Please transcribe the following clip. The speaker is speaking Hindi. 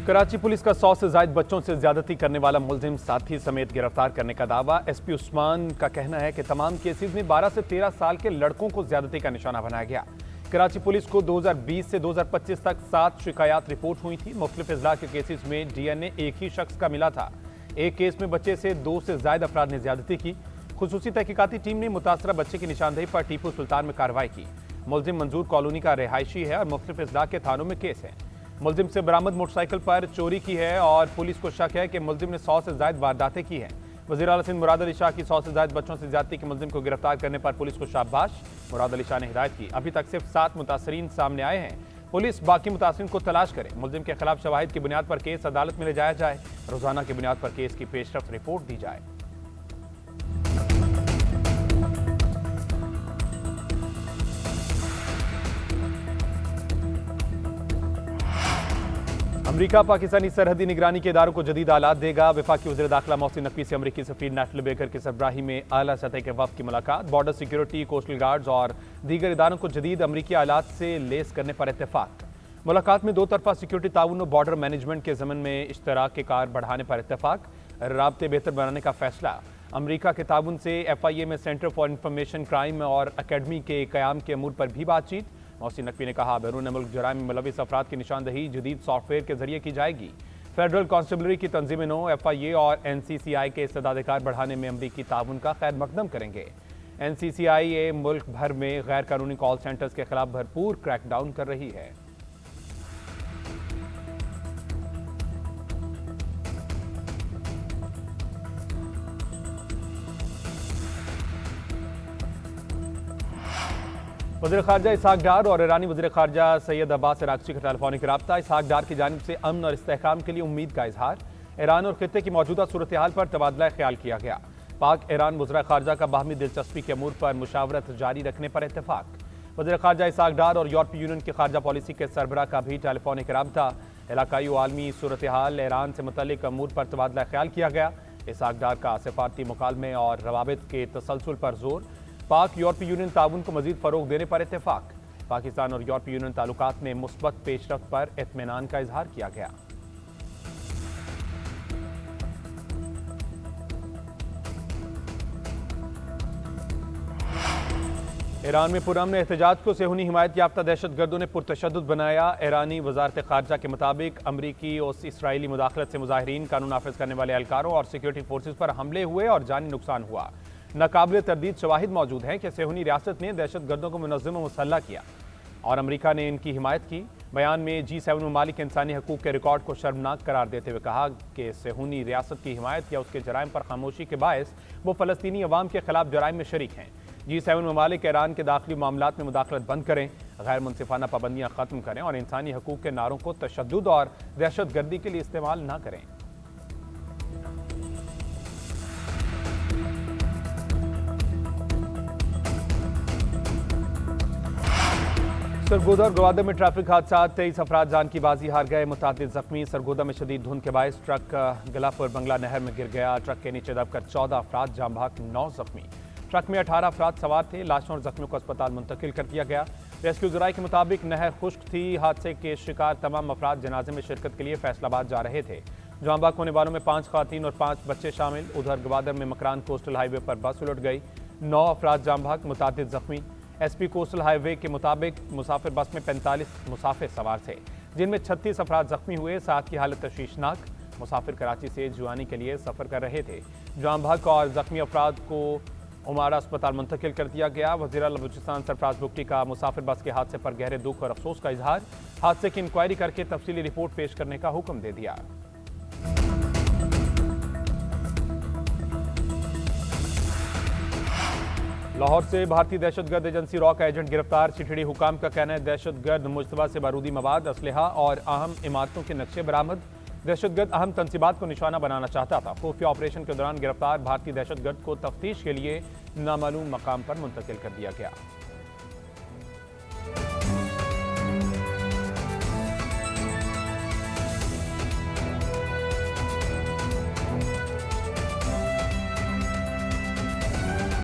कराची पुलिस का 100 से ज्यादा बच्चों से ज्यादती करने वाला मुलजिम साथी समेत गिरफ्तार करने का दावा। एसपी उस्मान का कहना है कि तमाम केसेस में 12 से 13 साल के लड़कों को ज्यादती का निशाना बनाया गया। कराची पुलिस को 2020 से 2025 तक 7 शिकायत रिपोर्ट हुई थी। मुख्तलिफ अजला के केसेस में डीएनए एक ही शख्स का मिला था। एक केस में बच्चे से 2 से ज्यादा अफराद ने ज्यादती की। खुसूसी तहकीकाती टीम ने मुतासरा बच्चे की निशानदेही पर टीपू सुल्तान में कार्रवाई की। मुलजिम मंजूर कॉलोनी का रिहायशी है और मुख्तलिफ अजला के थानों में केस है। मुलजिम से बरामद मोटरसाइकिल पर चोरी की है और पुलिस को शक है कि मुलजिम ने 100 से ज्यादा वारदातें की हैं। वज़ीर आला सिंध मुराद अली शाह की 100 से ज्यादा बच्चों से ज्यादती के मुलजिम को गिरफ्तार करने पर पुलिस को शाबाश। मुराद अली शाह ने हिदायत की, अभी तक सिर्फ 7 मुतासरीन सामने आए हैं। पुलिस बाकी मुतासरीन को तलाश करे। मुलजिम के खिलाफ शवाहिद की बुनियाद पर केस अदालत में ले जाया जाए। रोजाना की बुनियाद पर केस की पेशरफ्त रिपोर्ट दी जाए। अमरीका पाकिस्तानी सरहदी निगरानी के इदारों को जदीद आलात देगा। वफाकी वज़ीर दाखिला मोहसिन नकवी से अमरीकी सफीर नेटल बेकर की सरबराही में आला सतह के वफ़द की मुलाकात। बॉर्डर सिक्योरिटी, कोस्टल गार्ड्स और दीगर इदारों को जदीद अमरीकी आलात से लेस करने पर इत्तेफाक। मुलाकात में 2 तरफा सिक्योरिटी ताउन और बॉर्डर मैनेजमेंट के ज़मन में इश्तराक के कार बढ़ाने पर इत्तेफाक। राब्ते बेहतर बनाने का फैसला। अमरीका के ताउन से FIA में सेंटर फॉर इंफॉर्मेशन क्राइम और अकेडमी के क़याम के अमूर पर भी बातचीत। मोहसिन नकवी ने कहा, बैरून मुल्क जराइम में मुलविस अफराद की निशानदही जदीद सॉफ्टवेयर के जरिए की जाएगी। फेडरल कांस्टेबलरी की तंजीम नो FIA और NCCI के इस्तेदादिकार बढ़ाने में अमरीकी ताउन का खैर मकदम करेंगे। NCCI मुल्क भर में गैर कानूनी कॉल सेंटर्स के खिलाफ भरपूर क्रैकडाउन कर रही है। वज़ीर ख़ारजा इसहाक डार और ईरानी वज़ीर ख़ारजा सैयद अब्बास अराग़ची का टेलीफोनिक रब्ता। इसहाक डार की जानिब से अमन और इस्तेहकाम के लिए उम्मीद का इजहार। ईरान और खित्ते की मौजूदा सूरत हाल पर तबादला ख्याल किया गया। पाक ईरान वज़ीर ख़ारजा का बाहमी दिलचस्पी के अमूर पर मुशावरत जारी रखने पर इत्तेफाक। वज़ीर ख़ारजा इसहाक डार और यूरोपीय यूनियन की ख़ारजा पॉलिसी के सरबराह का भी टेलीफोनिक रब्ता। इलाकाई व आलमी सूरत हाल, ईरान से मुतल्लिक़ अमूर पर तबादला ख्याल किया गया। इसहाक डार का सफारती मुकालमे और रवाबित के तसलसल पर जोर। पाक यूरोपीय यूनियन ताउन को मज़ीद फ़रोग़ देने पर इत्तेफाक। पाकिस्तान और यूरोपीय यूनियन ताल्लुकात में मुस्बत पेशरफ्त पर इत्मीनान का इजहार किया गया। ईरान में पुरअमन एहतजाज को सेहूनी हिमायत याफ्ता दहशतगर्दों ने पुरतशद्दुद बनाया। ईरानी वजारत खारजा के मुताबिक अमरीकी और इसराइली मुदाखलत से मुजाहिरीन, कानून नाफिज करने वाले एहलकारों और सिक्योरिटी फोर्सेज पर हमले हुए और जानी नुकसान हुआ। नाकाबिल तरदीद शवाहिद मौजूद हैं कि सेहूनी रियासत ने दहशतगर्दों को मुनज़्ज़म व मुसल्लह किया और अमरीका ने इनकी हिमायत की। बयान में G7 ममालिक इंसानी हकूक़ के रिकॉर्ड को शर्मनाक करार देते हुए कहा कि सेहूनी रियासत की हिमायत या उसके जराइम पर खामोशी के बायस वो फ़लस्तीनी अवाम के खिलाफ जराइम में शरीक हैं। G7 ममालिक ईरान के दाखिली मामलात में मुदाखलत बंद करें, गैर मुनसिफाना पाबंदियाँ ख़त्म करें और इंसानी हकूक़ के नारों को तशद्दुद और दहशतगर्दी के लिए इस्तेमाल न करें। सरगोदा और गवादर में ट्रैफिक हादसा, 23 अफराद जान की बाजी हार गए, मुतादिद जख्मी। सरगोदा में शदीद धुंध के बायस ट्रक गलापुर बंगला नहर में गिर गया। ट्रक के नीचे दबकर 14 अफराद जाम बहक, 9 जख्मी। ट्रक में 18 अफराद सवार थे। लाशों और जख्मियों को अस्पताल मुंतकिल कर दिया गया। रेस्क्यू ज़राए के मुताबिक नहर खुश्क थी। हादसे के शिकार तमाम अफराद जनाजे में शिरकत के लिए फैसलाबाद जा रहे थे। जाम बहक होने वालों में 5 ख़वातीन और 5 बच्चे शामिल। उधर गवादर में मकरान कोस्टल हाईवे पर बस उलट गई, 9 अफराद जाम बहक, मुतादिद जख्मी। SP कोस्टल हाईवे के मुताबिक मुसाफिर बस में 45 मुसाफिर सवार थे, जिनमें 36 अफराद जख्मी हुए। 7 की हालत तशवीशनाक। मुसाफिर कराची से जुआनी के लिए सफ़र कर रहे थे। जाम बहक और जख्मी अफराद को उमारा अस्पताल मुंतकिल कर दिया गया। वज़ीर आला बलूचिस्तान सरफराज बुगटी का मुसाफिर बस के हादसे पर गहरे दुख और अफसोस का इजहार। हादसे की इंक्वायरी करके तफसीली रिपोर्ट पेश करने का हुक्म दे दिया। लाहौर से भारतीय दहशतगर्द एजेंसी रॉ का एजेंट गिरफ्तार। चिठड़ी हुकाम का कहना है दहशतगर्द मुश्तबा से बारूदी मवाद, असलहा और अहम इमारतों के नक्शे बरामद। दहशतगर्द अहम तंसीबात को निशाना बनाना चाहता था। खुफिया ऑपरेशन के दौरान गिरफ्तार भारतीय दहशतगर्द को तफ्तीश के लिए नामालूम मकाम पर मुंतकिल कर दिया गया।